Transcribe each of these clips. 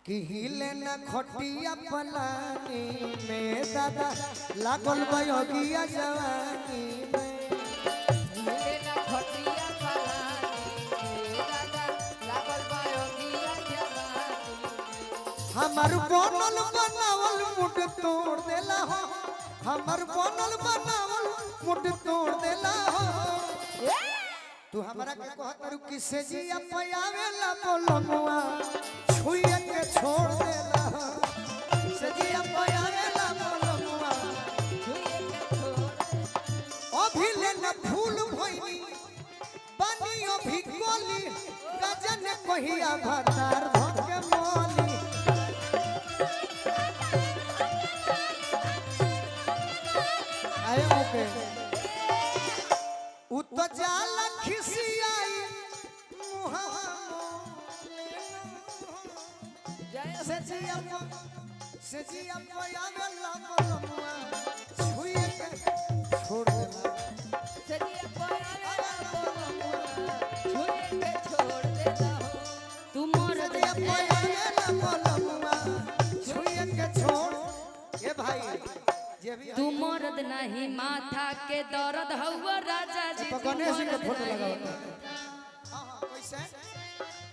कि हिले न खटिया पलानी में दादा लागल बयोगिया जवानी में हिले न खटिया पलानी में दादा लागल बयोगिया जवानी हमर बनल बनावल मुठ तोड़ देला हो हमर बनल बनावल मुठ तोड़ देला हो तू हमरा के कहत रु किसे जिया पयावेला बोलमुआ छुइया के छोड़ देला हो से जिया पयावेला बोलमुआ छुए के छोड़ अभी ले न फूल भइनी पानियो भी गोली गजन कहिया भतार धके मोली आए ओके उ तो जाला खिसियाई मुहवा जय से जिया पयावेला बोलमुआ छुइया के छोड़ देला सजिया पयावेला बोलमुआ छुए के छोड़ देला हो तू मोर सजिया पयावेला बोलमुआ छुइया के छोड़ ए भाई जे भी तू मर्द नहीं माथा के दर्द हवा राजा जी गणेश जी का फोटो लगाओ हां कैसे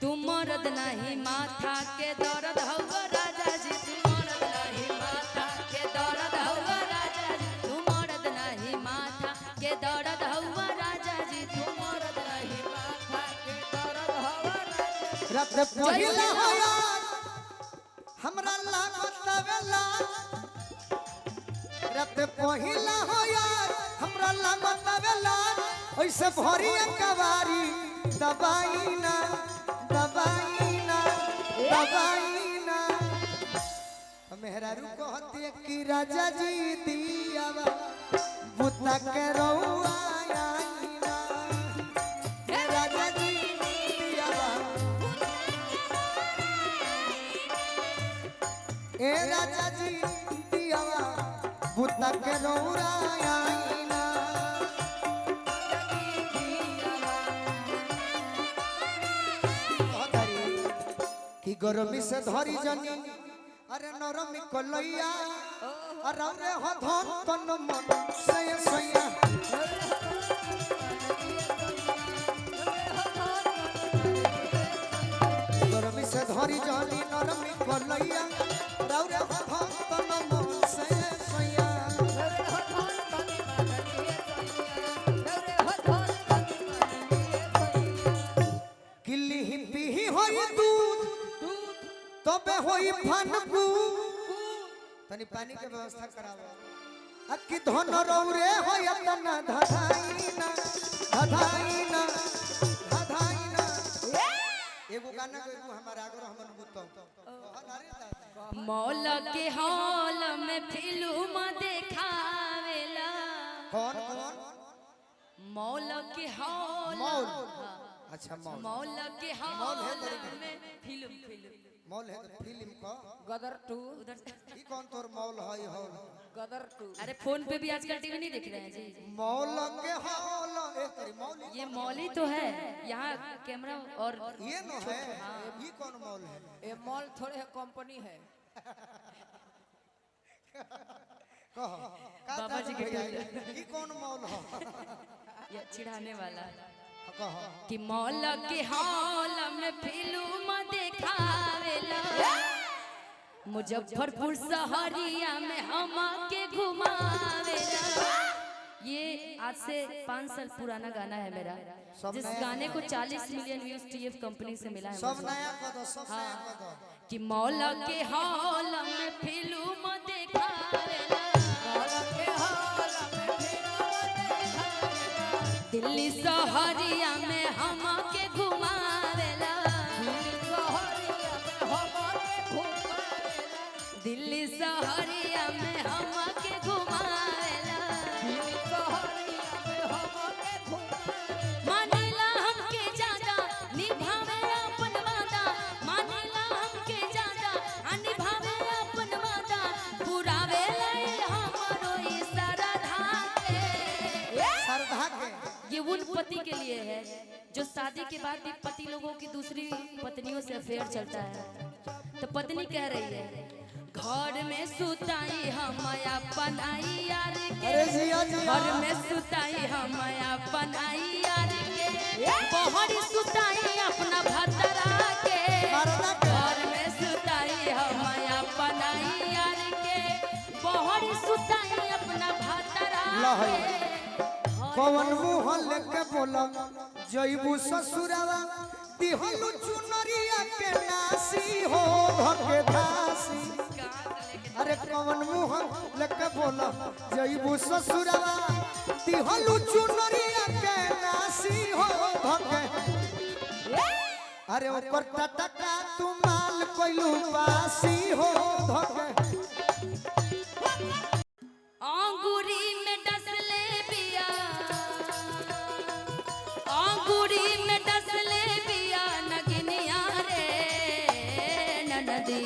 तू मर्द नहीं माथा के दर्द हवा राजा जी तू मर्द नहीं माथा के दर्द हवा राजा जी तू मर्द नहीं माथा के दर्द हवा राजा जी तू मर्द नहीं माथा के दर्द हवा राजा रत पहिला हो यार हमरा लागत वेला रत पहिला हो यार हमरा लागत वेला ओइसे भरी कवारी दबाई ना मेहरारू कहते कि राजा जी दियावा बुता के रउआ आईना राजा जी दियावा ए राजा जी दियावा बुता के रउआ आईना कि गरमी से धरी जनी अरे नरमी कलैया अरे रे हो धन तन मन से सैया गरमी से धरी जनी नरमी कलैया अरे रे हो धन तन मन से सैया किल्ली ही पीही होई दूध तबे होई फनकू तनी पानी के व्यवस्था कराओ अक्की धन रौरे होय तना धधाईना एगो गाना गइबू हमार आग्रह हमन बुतो मौल के हॉल में फिल्म देखावेला कौन मौल के हॉल मौल अच्छा मौल के हॉल में फिल्म मॉल है तो फिल्म का गदर 2 ई कौन तोर मॉल है हॉल गदर 2 अरे फोन पे भी आजकल टीवी नहीं देख रहे हैं जी मॉल के हॉल एक तरी मॉल ये मॉल ही तो है यहाँ कैमरा और ये न है ये कौन मॉल है ये मॉल थोड़े है कंपनी है कहो बाबा जी के ये कौन मॉल है ये चिढ़ाने वाला कहो कि मॉल के हॉल में फिल्म देखावेला मुजफ्फरपुर शहरिया में हम के घुमावेला ये आज से 5 साल पुराना गाना है मेरा जिस गाने को 40 मिलियन व्यूज टीएफ कंपनी से मिला है सब नया कर दो सब नया कर दो कि मॉल के हॉल में फिल्म देखावेला दिल्ली शहरिया में हम के घुमावेला दिल्ली शहरिया में हम के घुमावेला मानेला हमके ज्यादा निभावे अपन वादा मानेला हमके ज्यादा निभावे अपन वादा पुरावेला हमरो ई सरधा के ये उन पति के लिए है जो शादी के बाद भी पति लोगों की दूसरी पत्नियों से अफेयर चलता है। तो पत्नी कह रही है घर में सुताई हम अपनाई यार के, अरे जिया जिया घर में सुताई हम अपनाई यार के, बहरी सुताई अपना भतरा के, मरना के घर में सुताई हम अपनाई यार के, बहरी सुताई अपना भतरा लहई। के। कौन मुँह लेके बोला जईबू ससुरवा दिहलु चुनरिया के नासी हो धके धासी। अरे कौन मुँह लेके बोला जईबू ससुरवा दिहलु चुनरिया के नासी हो धके। अरे ओकर टटका तू माल कोइलू पासी हो धके। अंगूरी में डसले बिया, अंगूरी में डसले बिया नगिनिया रे, ननदी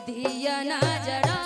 दिया ना जड़ा